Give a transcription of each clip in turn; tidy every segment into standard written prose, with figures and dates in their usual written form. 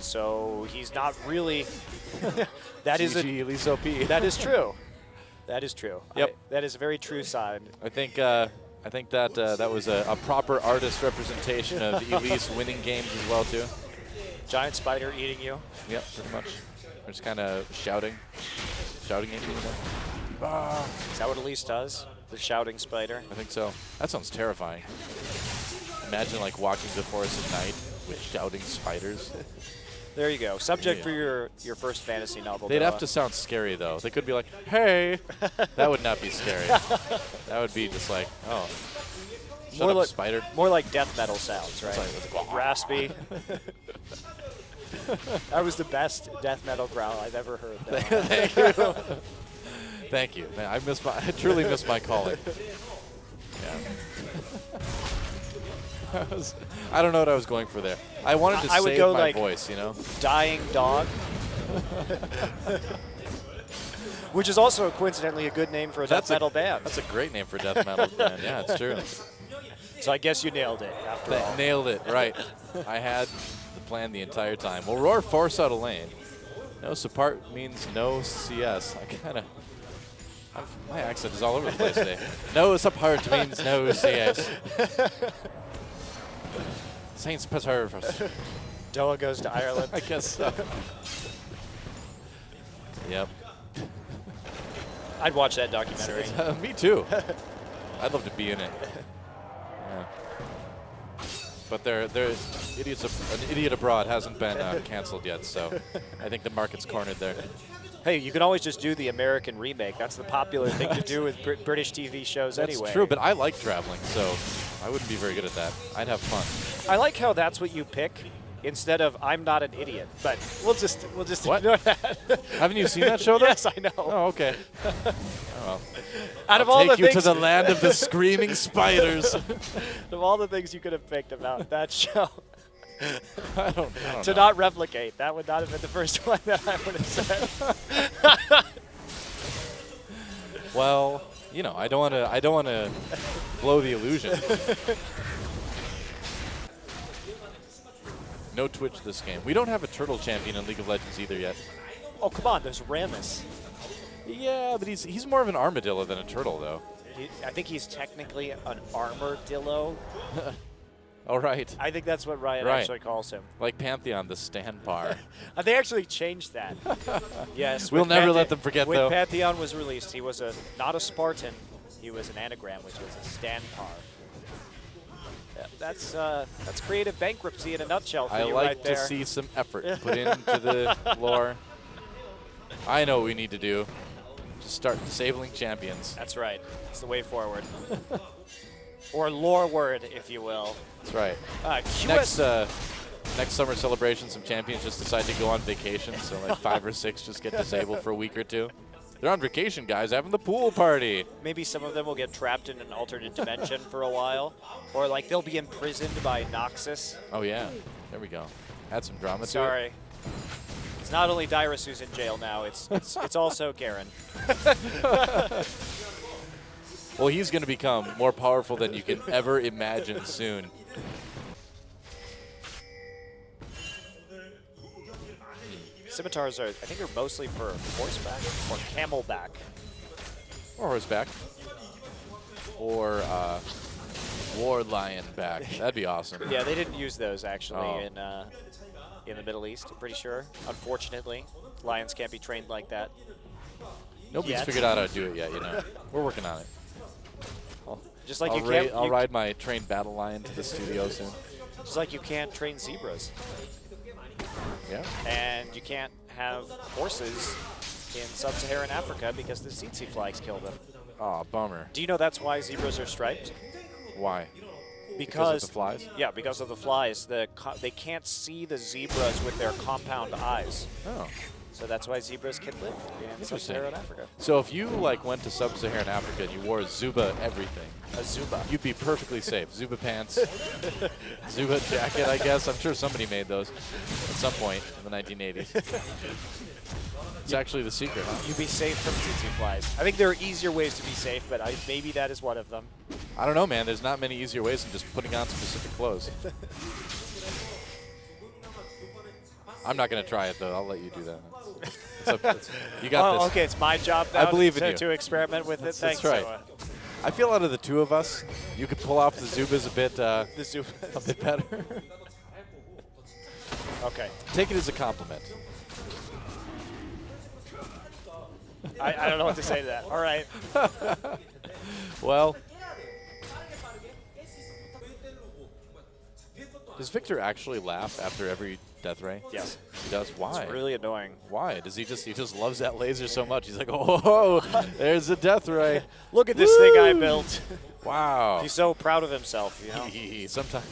so he's not really. That is Elise OP. That is true. That is true. Yep. That is a very true side. I think that that was a proper artist representation of Elise winning games as well too. Giant spider eating you. Yep, pretty much. They're just kind of shouting at you. Is that what Elise does? The shouting spider? I think so. That sounds terrifying. Imagine like walking the forest at night with shouting spiders. There you go. Subject for your first fantasy novel. They'd DoA. have to sound scary though. They could be like, "Hey," that would not be scary. That would be just like, "Oh, shut up, spider." More like death metal sounds, right? Like, raspy. That was the best death metal growl I've ever heard. Thank you. Thank you. Man, I truly miss my calling. Yeah. I don't know what I was going for there. I wanted to save my like voice, you know? Dying dog. Which is also coincidentally a good name for a death metal band. That's a great name for a death metal band. Yeah, it's true. So I guess you nailed it after all. Nailed it, right. I had the plan the entire time. Well, Roar force out a lane. No support means no CS. My accent is all over the place today. No support means no CS. Saints preserve us. DoA goes to Ireland. I guess so. Yep. I'd watch that documentary. Me too. I'd love to be in it. Yeah. But an idiot abroad hasn't been canceled yet, so I think the market's cornered there. Hey, you can always just do the American remake. That's the popular thing to do with British TV shows anyway. That's true, but I like traveling, so I wouldn't be very good at that. I'd have fun. I like how that's what you pick instead of I'm not an idiot. But we'll just what? ignore that. Haven't you seen that show, though? Yes, I know. Oh, okay. Oh, well. Out of all the take you things to the land of the screaming spiders. Of all the things you could have picked about that show. I don't to know. not replicate. That would not have been the first one that I would have said. Well, you know, I don't want to blow the illusion. No Twitch this game. We don't have a turtle champion in League of Legends either yet. Oh, come on, there's Rammus. Yeah, but he's more of an armadillo than a turtle, though. I think he's technically an armadillo. All right. I think that's what Ryan actually calls him. Like Pantheon, the standbar. They actually changed that. Yes. We'll never let them forget, though. When Pantheon was released, he was not a Spartan. He was an anagram, which was a standbar. Yeah, that's creative bankruptcy in a nutshell for you right there. I like to see some effort put into the lore. I know what we need to do. Just start disabling champions. That's right. It's the way forward. Or lore word, if you will. That's right. Next summer celebration, some champions just decide to go on vacation, so like 5 or 6 just get disabled for a week or 2. They're on vacation, guys, having the pool party. Maybe some of them will get trapped in an alternate dimension for a while. Or like they'll be imprisoned by Noxus. Oh yeah, there we go. Add some drama to it. Sorry. It's not only Dyrus who's in jail now, it's also Garen. Well, he's going to become more powerful than you can ever imagine soon. Scimitars I think they're mostly for horseback or camelback. Or horseback. Or war lion back. That'd be awesome. Yeah, they didn't use those actually in the Middle East, I'm pretty sure. Unfortunately, lions can't be trained like that. Nobody's figured out how to do it yet, you know. We're working on it. Just like I'll ride my trained battle lion to the studio soon. Just like you can't train zebras. Yeah. And you can't have horses in sub-Saharan Africa because the tsetse flies kill them. Oh, bummer. Do you know that's why zebras are striped? Why? Because of the flies? Yeah, because of the flies. They can't see the zebras with their compound eyes. Oh. So that's why zebras can live in sub-Saharan Africa. So if you like went to sub-Saharan Africa and you wore a Zuba everything, a Zuba, you'd be perfectly safe. Zuba pants, Zuba jacket, I guess. I'm sure somebody made those at some point in the 1980s. It's actually the secret, huh? You'd be safe from tsetse flies. I think there are easier ways to be safe, but maybe that is one of them. I don't know, man. There's not many easier ways than just putting on specific clothes. I'm not going to try it, though. I'll let you do that. You got this. Okay, it's my job now I believe in you. to experiment with it. Thanks. That's right. I feel out of the two of us, you could pull off the Zubas a bit, a bit better. Okay. Take it as a compliment. I don't know what to say to that. All right. Well, does Victor actually laugh after every death ray? Yes. He does? Why? It's really annoying. Why? Does he just loves that laser so much? He's like, oh, there's a death ray. Look at this thing I built. Wow. He's so proud of himself, you know? Sometimes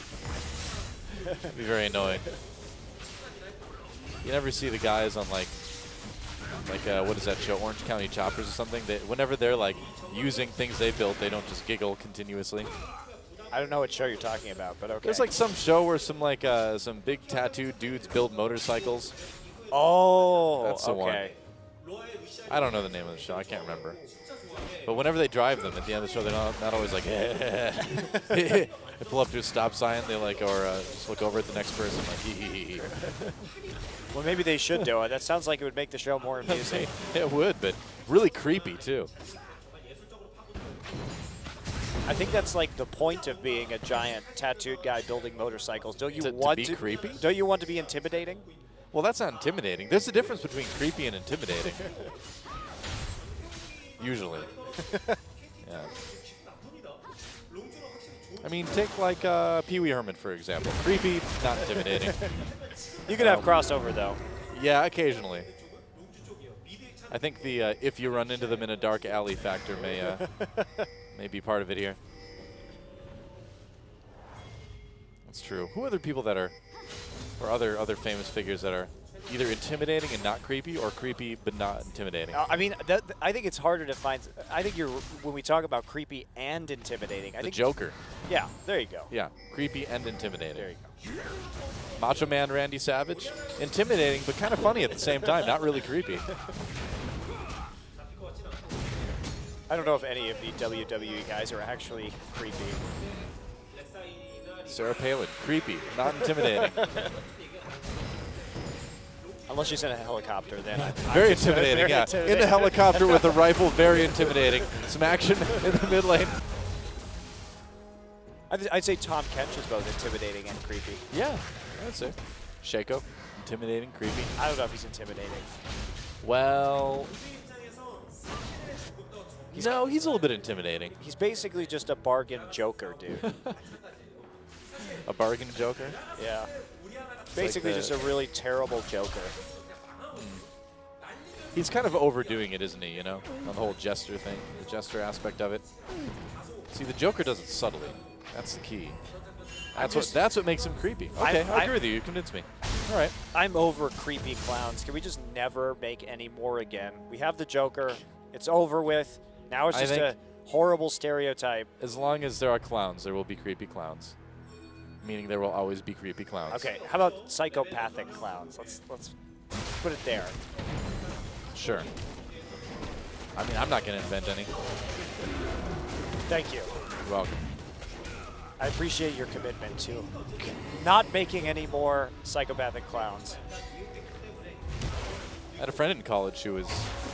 it'd be very annoying. You never see the guys on like what is that show, Orange County Choppers or something? Whenever they're like using things they built, they don't just giggle continuously. I don't know what show you're talking about, but okay. There's like some show where some some big tattooed dudes build motorcycles. Oh, that's the one. I don't know the name of the show. I can't remember. But whenever they drive them at the end of the show, they're not always like, they pull up to a stop sign, they like, or just look over at the next person like, hee hee hee. Well, maybe they should do it. That sounds like it would make the show more amusing. It would, but really creepy too. I think that's like the point of being a giant tattooed guy building motorcycles. Don't you want to be creepy? Don't you want to be intimidating? Well, that's not intimidating. There's a difference between creepy and intimidating. Usually. Yeah. I mean, take like Pee Wee Herman, for example. Creepy, not intimidating. You can have crossover, though. Yeah, occasionally. I think the if you run into them in a dark alley factor may be part of it here. That's true. Who are other people that are, or other famous figures that are either intimidating and not creepy, or creepy but not intimidating? I mean, I think it's harder to find. I think when we talk about creepy and intimidating, I think Joker. Yeah, there you go. Yeah, creepy and intimidating. There you go. Macho Man Randy Savage, intimidating but kind of funny at the same time. Not really creepy. I don't know if any of the WWE guys are actually creepy. Sarah Palin, creepy, not intimidating. Unless she's in a helicopter, then. Very intimidating, yeah. In the helicopter with a rifle, very intimidating. Some action in the mid lane. I'd say Tom Kench is both intimidating and creepy. Yeah, I'd say. Shaco, intimidating, creepy. I don't know if he's intimidating. Well, no, he's a little bit intimidating. He's basically just a bargain joker, dude. A bargain joker? Yeah. Basically like just a really terrible joker. He's kind of overdoing it, isn't he, you know? On the whole jester thing, the jester aspect of it. See, the Joker does it subtly. That's the key. That's what makes him creepy. Okay, I agree with you. You convinced me. All right. I'm over creepy clowns. Can we just never make any more again? We have the Joker. It's over with. Now it's just a horrible stereotype. As long as there are clowns, there will be creepy clowns. Meaning there will always be creepy clowns. Okay, how about psychopathic clowns? Let's put it there. Sure. I mean, I'm not going to invent any. Thank you. You're welcome. I appreciate your commitment to not making any more psychopathic clowns. I had a friend in college who was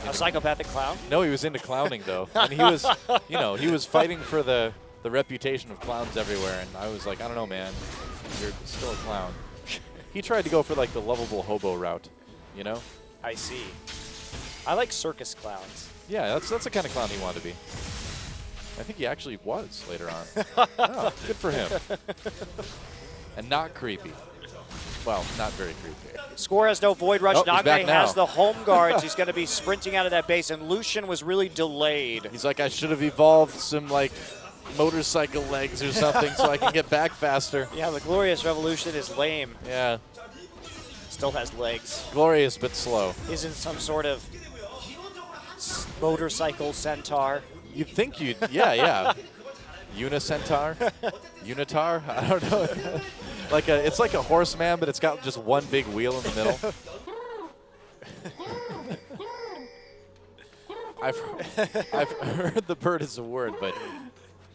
a psychopathic clown? No, he was into clowning though, and he was, you know, he was fighting for the reputation of clowns everywhere, and I was like, I don't know, man, you're still a clown. He tried to go for like the lovable hobo route, you know? I see. I like circus clowns. Yeah, that's the kind of clown he wanted to be. I think he actually was later on. Oh, good for him. And not creepy. Well, not very creepy. Score has no Void Rush. Nagme has the home guards. He's going to be sprinting out of that base, and Lucian was really delayed. He's like, I should have evolved some, like, motorcycle legs or something so I can get back faster. Yeah, the Glorious Revolution is lame. Yeah. Still has legs. Glorious but slow. Isn't some sort of motorcycle centaur. You'd think you'd, yeah. Unicentaur? Unitar? I don't know. It's like a horseman, but it's got just one big wheel in the middle. I've heard the bird is a word, but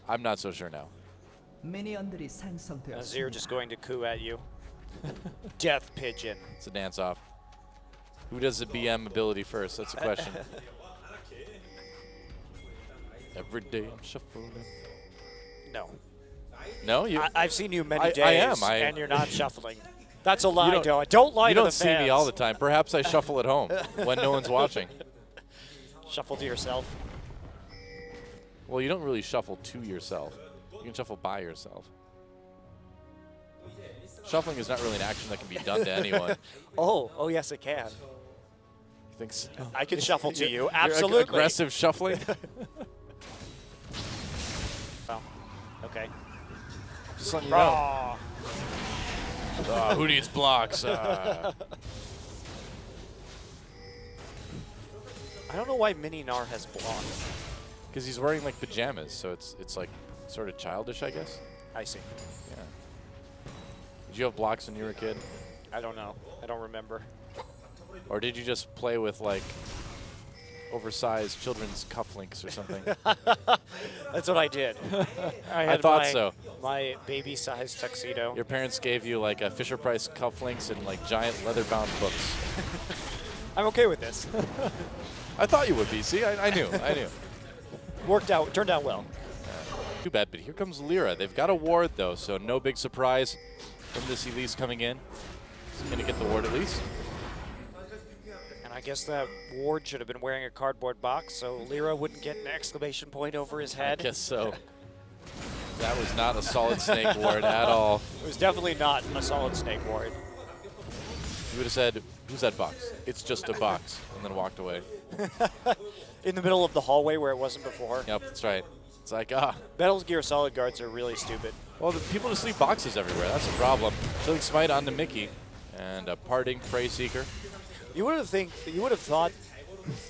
I'm not so sure now. Azir just going to coo at you. Death Pigeon. It's a dance-off. Who does the BM ability first? That's the question. Every day I'm shuffling. No. No, you. I've seen you many days, I am. and you're not shuffling. That's a lie, don't- DoA. Don't lie You to don't the see fans. me all the time. Perhaps I shuffle at home when no one's watching. Shuffle to yourself. Well, you don't really shuffle to yourself. You can shuffle by yourself. Shuffling is not really an action that can be done to anyone. Oh, yes, it can. You think so? I can shuffle to you. You're Absolutely. aggressive shuffling? Oh, okay. Just letting you know. Raw. Who needs blocks? I don't know why Mini Nar has block. Because he's wearing like pajamas, so it's like sort of childish, I guess. I see. Yeah. Did you have blocks when you were a kid? I don't know. I don't remember. Or did you just play with like oversized children's cufflinks or something? That's what I did. I thought so. My baby-sized tuxedo. Your parents gave you like a Fisher-Price cufflinks and like giant leather-bound books. I'm okay with this. I thought you would be. See, I knew. I knew. Worked out. Turned out well. Too bad, but here comes Lyra. They've got a ward, though, so no big surprise from this Elise coming in. He's going to get the ward at least. And I guess that Ward should have been wearing a cardboard box, so Lyra wouldn't get an exclamation point over his head. I guess so. That was not a solid snake ward at all. It was definitely not a solid snake ward. You would have said, who's that box? It's just a box, and then walked away. In the middle of the hallway where it wasn't before. Yep, that's right. It's like, Metal Gear Solid guards are really stupid. well, the people just leave boxes everywhere. That's a problem. Chilling Smite onto Mickey, and a parting Prey Seeker. You would have thought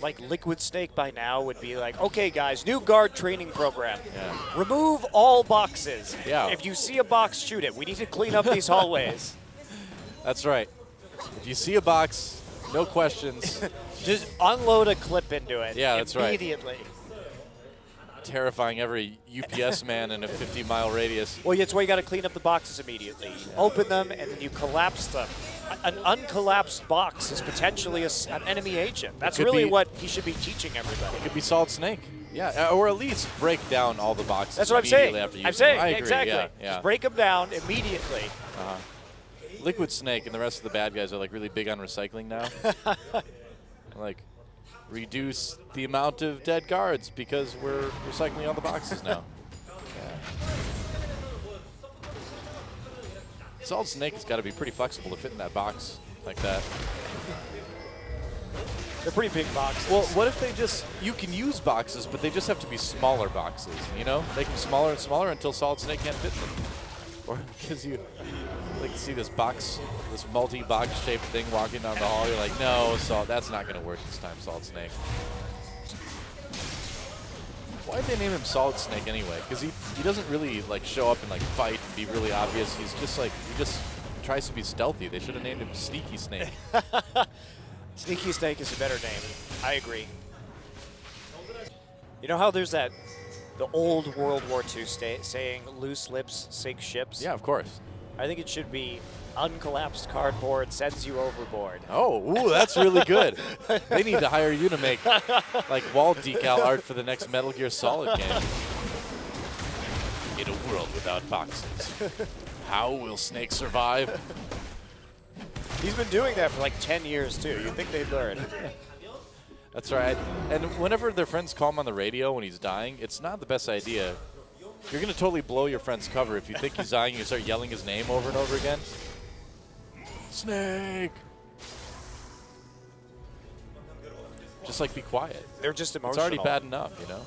like Liquid Snake by now would be like, okay guys, new guard training program. Yeah. Remove all boxes. Yeah. If you see a box, shoot it. We need to clean up these hallways. That's right. If you see a box, no questions. Just unload a clip into it. Yeah, that's right. Immediately. Terrifying every UPS man in a 50-mile radius. Well, that's why you got to clean up the boxes immediately. You open them and then you collapse them. An uncollapsed box is potentially an enemy agent. That's could really be- what he should be teaching everybody. It could be Solid Snake. Yeah, or at least break down all the boxes. That's what I'm saying. immediately after I'm using saying them. I agree, exactly. Yeah. Just break them down immediately. Liquid Snake and the rest of the bad guys are like really big on recycling now. Like, reduce the amount of dead guards because we're recycling all the boxes now. Solid Snake has got to be pretty flexible to fit in that box like that. They're pretty big boxes. Well, what if they just, you can use boxes, but they just have to be smaller boxes, you know? Make them smaller and smaller until Solid Snake can't fit them. Or because you like to see this box, this multi-box shaped thing walking down the hall, you're like, no, that's not going to work this time, Solid Snake. Why'd they name him Solid Snake anyway? Because he doesn't really like show up and like fight and be really obvious. He's just like, he just tries to be stealthy. They should have named him Sneaky Snake. Sneaky Snake is a better name. I agree. You know how there's the old World War II saying, loose lips sink ships? Yeah, of course. I think it should be uncollapsed cardboard sends you overboard. Oh, ooh, that's really good. They need to hire you to make like wall decal art for the next Metal Gear Solid game. In a world without boxes, how will Snake survive? He's been doing that for like 10 years too. You'd think they'd learn. That's right. And whenever their friends call him on the radio when he's dying, it's not the best idea. You're going to totally blow your friend's cover if you think he's dying and you start yelling his name over and over again. Snake! Just like be quiet. They're just emotional. It's already bad enough, you know?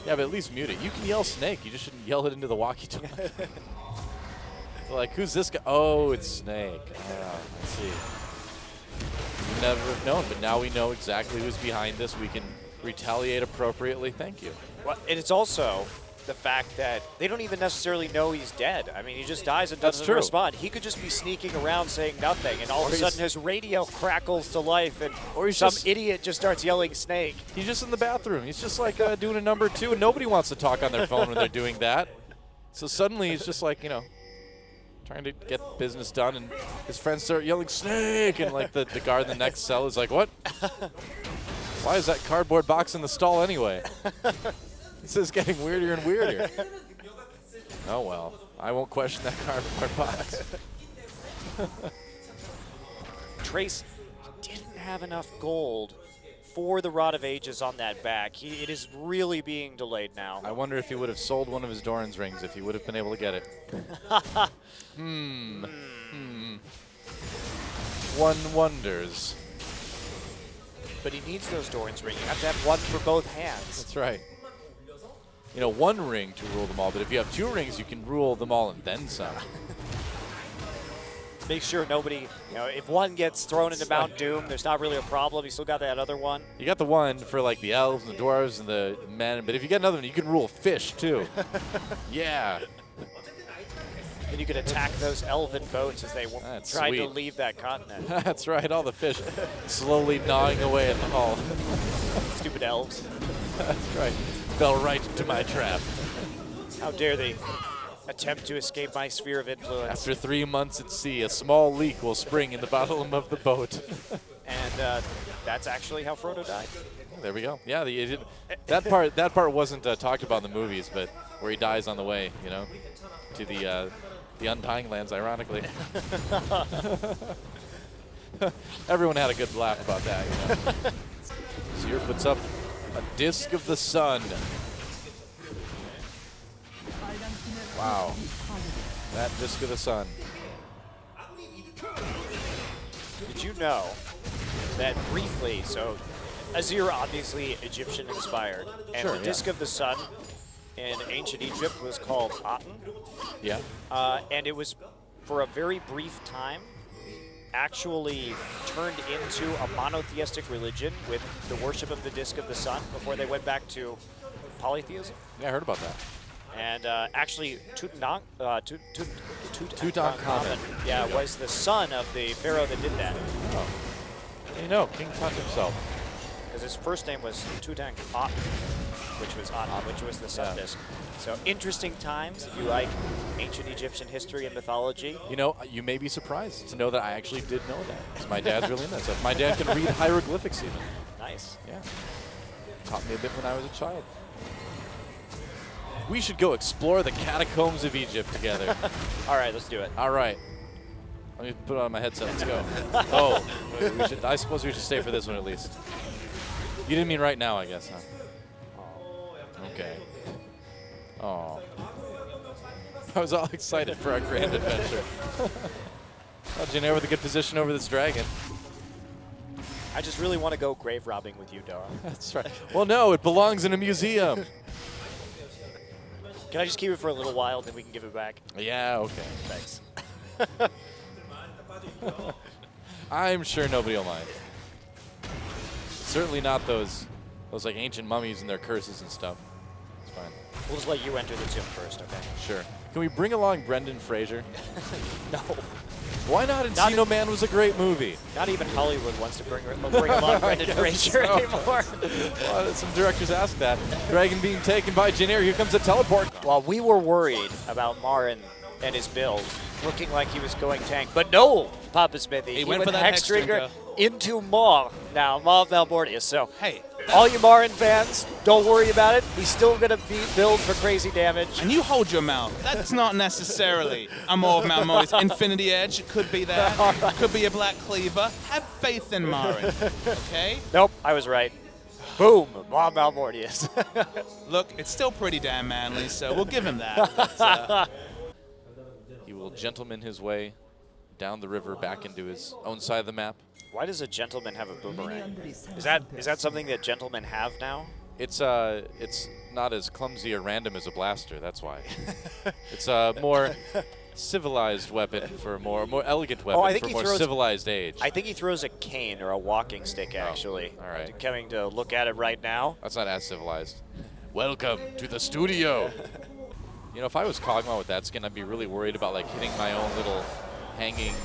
Yeah, but at least mute it. You can yell Snake. You just shouldn't yell it into the walkie-talkie. Like, who's this guy? Oh, it's Snake. Ah, I see. We never have known, but now we know exactly who's behind this. We can retaliate appropriately. Thank you. Well, and it's also the fact that they don't even necessarily know he's dead. I mean, he just dies and doesn't true. respond. He could just be sneaking around saying nothing, and all of a sudden his radio crackles to life, and some idiot just starts yelling Snake. He's just in the bathroom. He's just like doing a number 2, and nobody wants to talk on their phone when they're doing that. So suddenly he's just like, you know, trying to get business done, and his friends start yelling, "Snake!" And like the guard in the next cell is like, "What? Why is that cardboard box in the stall anyway?" This is getting weirder and weirder. Oh well, I won't question that cardboard box. Trace didn't have enough gold for the Rod of Ages on that back. It is really being delayed now. I wonder if he would have sold one of his Doran's rings if he would have been able to get it. One wonders. But he needs those Doran's rings. You have to have one for both hands. That's right. You know, one ring to rule them all, but if you have 2 rings, you can rule them all and then some. Make sure nobody, if one gets thrown into Mount Doom, there's not really a problem. You still got that other one. You got the one for like the elves and the dwarves and the men, but if you get another one, you can rule fish too. Yeah. And you can attack those elven boats as they try to leave that continent. That's right, all the fish slowly gnawing away at the hull. Stupid elves. That's right. Fell right into my trap. How dare they attempt to escape my sphere of influence. After 3 months at sea, a small leak will spring in the bottom of the boat. And that's actually how Frodo died. There we go. Yeah, that part wasn't talked about in the movies, but where he dies on the way, to the Undying Lands, ironically. Everyone had a good laugh about that. Seer puts up a disc of the sun. Wow. That disc of the sun. Did you know that briefly, so Azir obviously Egyptian inspired, and the disc of the sun in ancient Egypt was called Aten. Yeah. And it was, for a very brief time, actually turned into a monotheistic religion with the worship of the disc of the sun before they went back to polytheism. Yeah, I heard about that. And actually, Tutankhamun, yeah, was the son of the pharaoh that did that. Oh. King Tut himself. Because his first name was Tutankhamun, which was the sun disc. So interesting times if you like ancient Egyptian history and mythology. You may be surprised to know that I actually did know that. Because my dad's really into that stuff. My dad can read hieroglyphics even. Nice. Yeah. Taught me a bit when I was a child. We should go explore the catacombs of Egypt together. All right, let's do it. All right. Let me put on my headset. Let's go. Oh, I suppose we should stay for this one at least. You didn't mean right now, I guess, huh? Okay. Oh. I was all excited for our grand adventure. Oh, Janair with a good position over this dragon. I just really want to go grave robbing with you, DoA. That's right. Well, no, it belongs in a museum. Can I just keep it for a little while, then we can give it back? Yeah, okay. Thanks. I'm sure nobody will mind. Certainly not those like ancient mummies and their curses and stuff. It's fine. We'll just let you enter the tomb first, okay? Sure. Can we bring along Brendan Fraser? No. Why not? Encino Man was a great movie. Not even Hollywood wants to bring along Brendan Fraser anymore. Well, some directors ask that. Dragon being taken by Janair. Here comes a teleport. While we were worried about Marin and his build, looking like he was going tank, but no, PapaSmithy. He went for that Hex Drinker into Maw. Now, Maw of Malmortius. So, hey, all you Marin fans, don't worry about it. He's still going to build for crazy damage. And you hold your mouth. That's not necessarily a Maw of Malmortius. Infinity Edge, it could be that. It could be a Black Cleaver. Have faith in Marin, okay? Nope, I was right. Boom, Maw of Malmortius. Look, it's still pretty damn manly, so we'll give him that. But, he will gentleman his way down the river back into his own side of the map. Why does a gentleman have a boomerang? Is that something that gentlemen have now? It's not as clumsy or random as a blaster. That's why. It's a more civilized weapon for a more elegant weapon for a more civilized age. I think he throws a cane or a walking stick, actually. All right. Coming to look at it right now. That's not as civilized. Welcome to the studio. If I was Kog'Maw with that skin, I'd be really worried about like hitting my own little hanging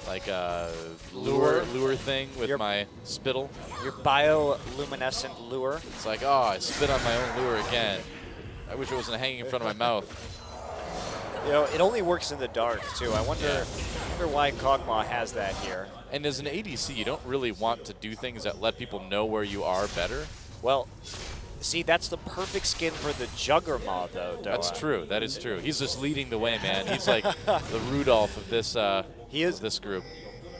like lure thing with my spittle. Your bioluminescent lure. It's like, oh, I spit on my own lure again. I wish it wasn't hanging in front of my mouth. You know, it only works in the dark, too. I wonder why Kog'Maw has that here. And as an ADC, you don't really want to do things that let people know where you are better. Well, see, that's the perfect skin for the Juggernaut, though, DoA. That's true. That is true. He's just leading the way, man. He's like the Rudolph of this this group.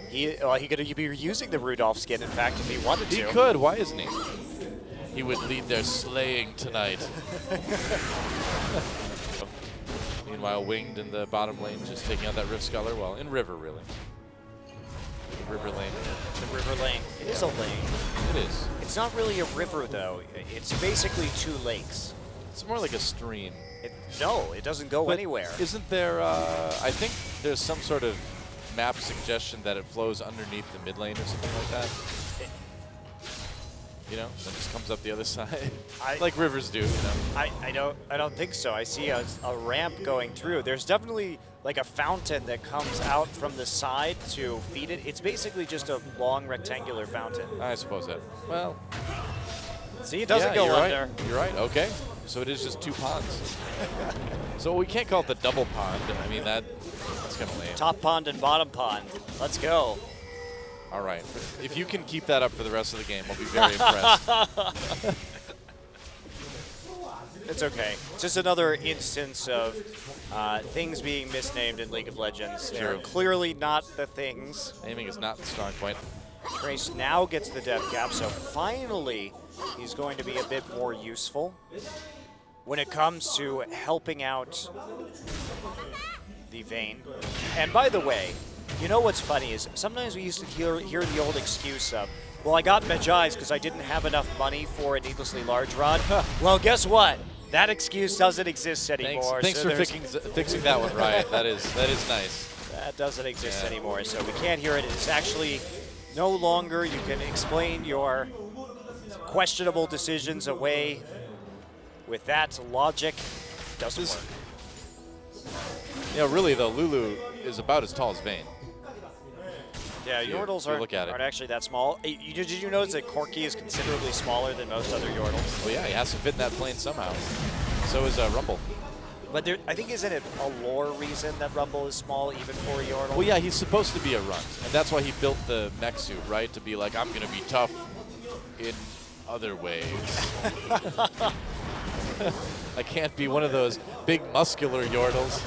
He could be using the Rudolph skin, in fact, if he wanted to. He could. Why isn't he? He would lead their slaying tonight. Meanwhile, Winged in the bottom lane, just taking out that Rift Sculler. Well, in River, really. River lane. The river lane. It is a lane. It is. It's not really a river, though. It's basically 2 lakes. It's more like a stream. No, it doesn't go anywhere. Isn't there, I think there's some sort of map suggestion that it flows underneath the mid lane or something like that. You know, then just comes up the other side, like rivers do. You know. I don't think so. I see a ramp going through. There's definitely like a fountain that comes out from the side to feed it. It's basically just a long rectangular fountain. I suppose that. Well, see, it doesn't go you're under. Right. You're right. Okay, so it is just 2 ponds. So we can't call it the double pond. I mean that's kind of lame. Top pond and bottom pond. Let's go. All right. If you can keep that up for the rest of the game, we'll be very impressed. It's okay. Just another instance of things being misnamed in League of Legends. They're clearly not the things. Aiming is not the strong point. Trace now gets the death cap, so finally he's going to be a bit more useful when it comes to helping out the Vayne. And by the way, you know what's funny is sometimes we used to hear the old excuse of, well, I got Medjai's because I didn't have enough money for a needlessly large rod. Well, guess what? That excuse doesn't exist anymore. Thanks so for fixing that one, Riot. That is nice. That doesn't exist anymore, so we can't hear it. It's actually no longer. You can explain your questionable decisions away with that logic. Doesn't work. You know, really though, Lulu is about as tall as Vayne. Yeah, Yordles aren't actually that small. Did you notice that Corki is considerably smaller than most other Yordles? Well, yeah, he has to fit in that plane somehow. So is Rumble. But I think isn't it a lore reason that Rumble is small even for a Yordle? Well, yeah, he's supposed to be a runt, and that's why he built the mech suit, right? To be like, I'm going to be tough in other ways. I can't be one of those big muscular Yordles.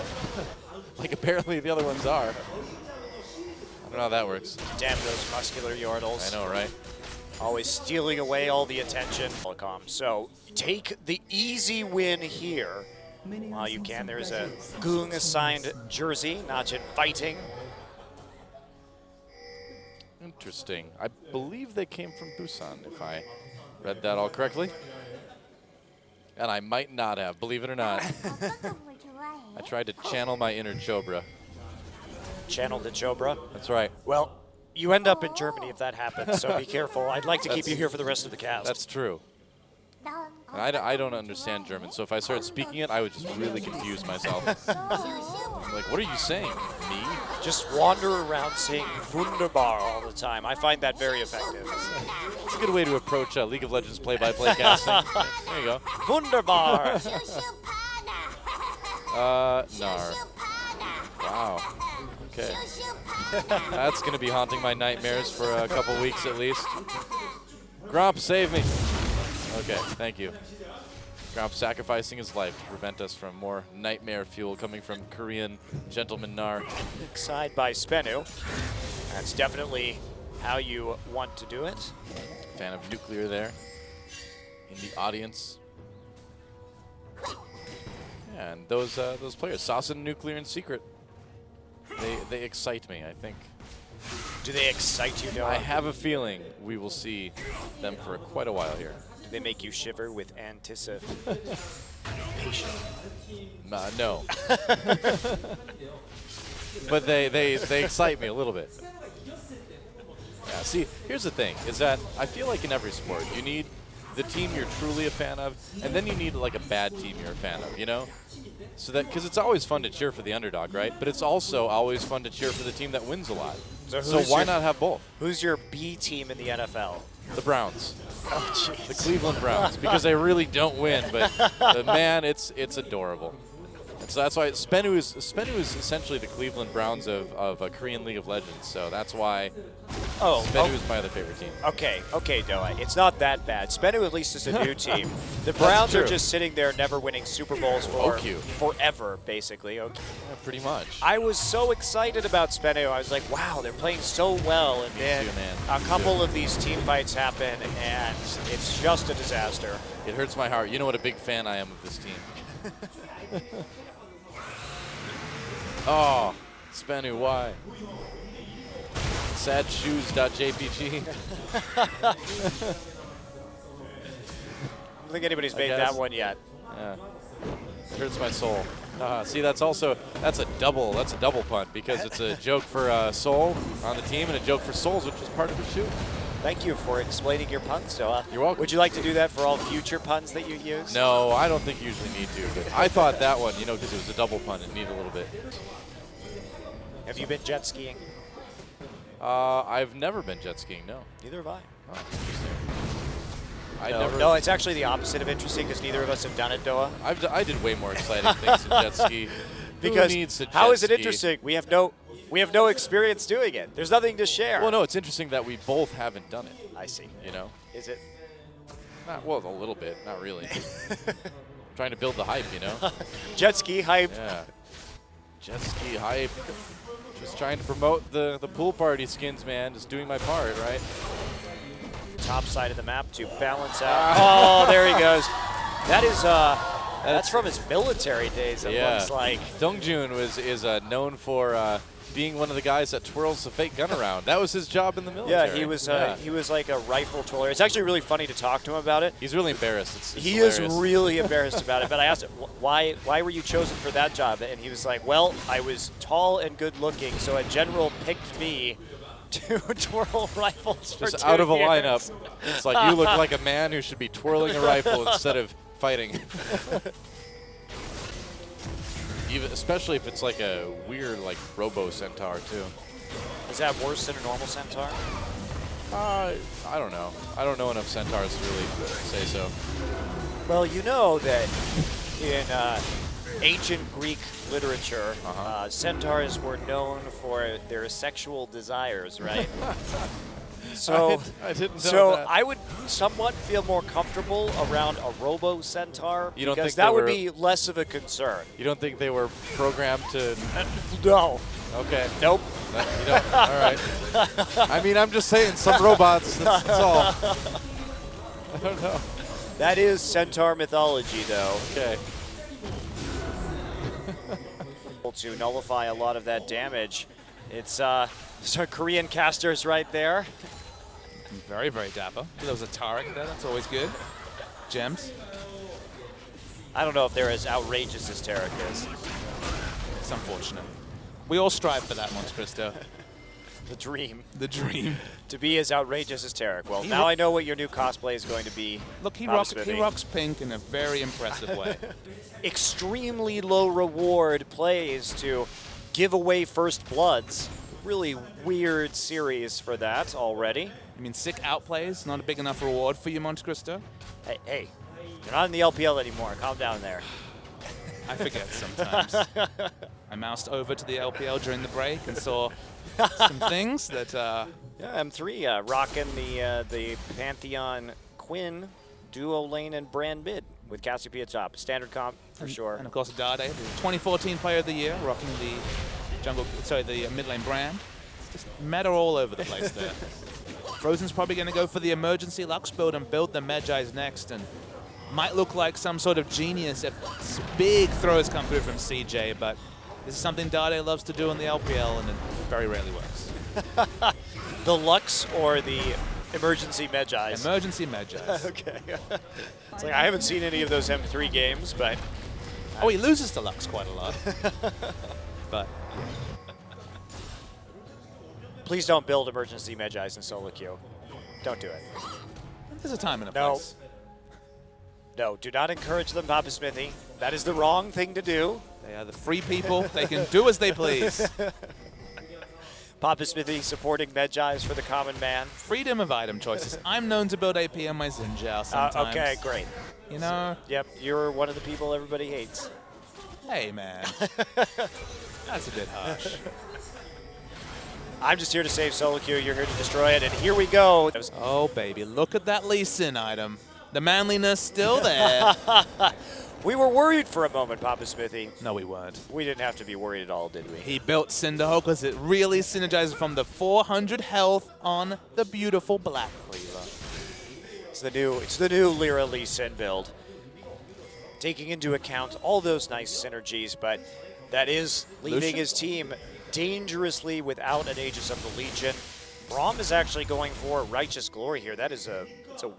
Like apparently the other ones are. I don't know how that works. Damn those muscular Yordles. I know, right? Always stealing away all the attention. So take the easy win here. While you can. There's a Goong assigned jersey, Najin fighting. Interesting. I believe they came from Busan, if I read that all correctly. And I might not have, believe it or not. I tried to channel my inner Chobra. Channel the Chobra? That's right. Well, you end up in Germany if that happens, so be careful. I'd like to keep you here for the rest of the cast. That's true. And I don't understand German, so if I started speaking it, I would just really confuse myself. Like, what are you saying? Me? Just wander around saying Wunderbar all the time. I find that very effective. It's a good way to approach League of Legends play-by-play casting. There you go. Wunderbar! Nar. Wow. Okay. That's going to be haunting my nightmares for a couple weeks at least. Gromp, save me. Okay, thank you. Gromp sacrificing his life to prevent us from more nightmare fuel coming from Korean gentleman Nar. Side by Spenu. That's definitely how you want to do it. Fan of Nuclear there in the audience. Yeah, and those players, Sauce and Nuclear in secret, they excite me, I think. Do they excite you, DoA? I have a feeling we will see them for quite a while here. Do they make you shiver with anticipation? No. But they excite me a little bit. Yeah, see, here's the thing, is that I feel like in every sport, you need the team you're truly a fan of, and then you need like a bad team you're a fan of, you know? So that, because it's always fun to cheer for the underdog, right? But it's also always fun to cheer for the team that wins a lot. So why not have both? Who's your B team in the NFL? The Browns. Oh, jeez. The Cleveland Browns, because they really don't win, but man, it's adorable. And so that's why Spenu is essentially the Cleveland Browns of Korean League of Legends. So that's why Spenu is my other favorite team. Okay, DoA. It's not that bad. Spenu at least is a new team. The Browns are just sitting there never winning Super Bowls for forever, basically. Okay. Yeah, pretty much. I was so excited about Spenu. I was like, wow, they're playing so well. And then a couple of these team fights happen, and it's just a disaster. It hurts my heart. You know what a big fan I am of this team. Oh, Spenu, why? Sadshoes.jpg. I don't think anybody's made that one yet. Yeah, it hurts my soul. See, that's a double punt because it's a joke for Soul on the team and a joke for Souls, which is part of the shoot. Thank you for explaining your puns, DoA. You're welcome. Would you like to do that for all future puns that you use? No, I don't think you usually need to, but I thought that one, you know, because it was a double punt, it needed a little bit. Have you been jet skiing? I've never been jet skiing, no. Neither have I. Oh, interesting. No, it's actually the opposite of interesting because neither of us have done it, DoA. I did way more exciting things than jet ski. Because Who needs a jet how is it ski? interesting? We have no experience doing it. There's nothing to share. Well, no, it's interesting that we both haven't done it. I see. You know? Is it? Well, a little bit, not really. Trying to build the hype, you know? Jet ski hype. Yeah. Jet ski hype. Just trying to promote the pool party skins, man. Just doing my part, right? Top side of the map to balance out. Oh, there he goes. That is that's from his military days. It looks like. Dongjun is known for being one of the guys that twirls the fake gun around. That was his job in the military. Yeah, he was like a rifle twirler. It's actually really funny to talk to him about it. He's really embarrassed. He is really embarrassed about it. But I asked him, why were you chosen for that job? And he was like, well, I was tall and good looking, so a general picked me to twirl rifles for just 2 out of a years. lineup. It's like you look like a man who should be twirling a rifle instead of fighting. Even, especially if it's like a weird, like Robo Centaur too. Is that worse than a normal Centaur? I don't know. I don't know enough Centaurs to really say so. Well, you know that in ancient Greek literature, centaurs were known for their sexual desires, right? So, I didn't know that. I would somewhat feel more comfortable around a Robo Centaur because think that they would were- be less of a concern. You don't think they were programmed to? No. Okay. Nope. You don't. All right. I mean, I'm just saying, some robots. That's all. I don't know. That is Centaur mythology, though. Okay. To nullify a lot of that damage. It's our Korean casters right there. Very, very dapper. There was a Tarek there. That's always good. Gems. I don't know if they're as outrageous as Tarek is. It's unfortunate. We all strive for that, Montecristo. The dream. The dream. To be as outrageous as Tarek. Well, now I know what your new cosplay is going to be. Look, he PapaSmithy. rocks pink in a very impressive way. Extremely low reward plays to give away first bloods. Really weird series for that already. I mean, sick outplays, not a big enough reward for you, Montecristo? Hey, you're not in the LPL anymore. Calm down there. I forget sometimes. I moused over to the LPL during the break and saw some things that... Yeah, M3 rocking the Pantheon Quinn duo lane and brand mid with Cassiopeia top. Standard comp for sure. And of course, Dade, the 2014 Player of the Year, rocking the mid lane brand. Just meta all over the place there. Frozen's probably going to go for the emergency Lux build and build the Magi's next, and might look like some sort of genius if big throws come through from CJ, but this is something Dade loves to do in the LPL, and it very rarely works. The Lux or the emergency Magi's? Emergency Magi's. Okay. It's like I haven't seen any of those M3 games, but... Oh, he loses to Lux quite a lot. But... Please don't build emergency Magi's in solo queue. Don't do it. There's a time and a place. No, do not encourage them, PapaSmithy. That is the wrong thing to do. They are the free people. They can do as they please. PapaSmithy supporting Magi's for the common man. Freedom of item choices. I'm known to build AP on my Xin Zhao sometimes. Okay, great. You know? Yep, you're one of the people everybody hates. Hey, man. That's a bit harsh. I'm just here to save solo queue. You're here to destroy it, and here we go. Oh, baby, look at that Lee Sin item. The manliness still there. We were worried for a moment, PapaSmithy. No, we weren't. We didn't have to be worried at all, did we? He built Cinderhole because it really synergizes from the 400 health on the beautiful Black Cleaver. It's the new Lyra Lee Sin build. Taking into account all those nice synergies, but that is leaving Lucian? his team dangerously without an Aegis of the Legion. Braum is actually going for Righteous Glory here. It's a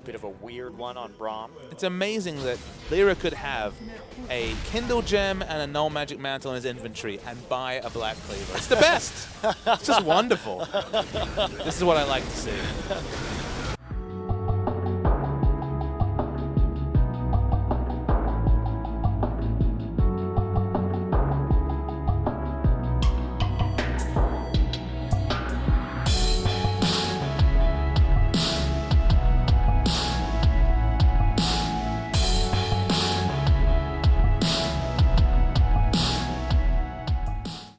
bit of a weird one on Braum. It's amazing that Lyra could have a Kindle Gem and a Null Magic Mantle in his inventory and buy a Black Cleaver. It's the best. It's just wonderful. This is what I like to see.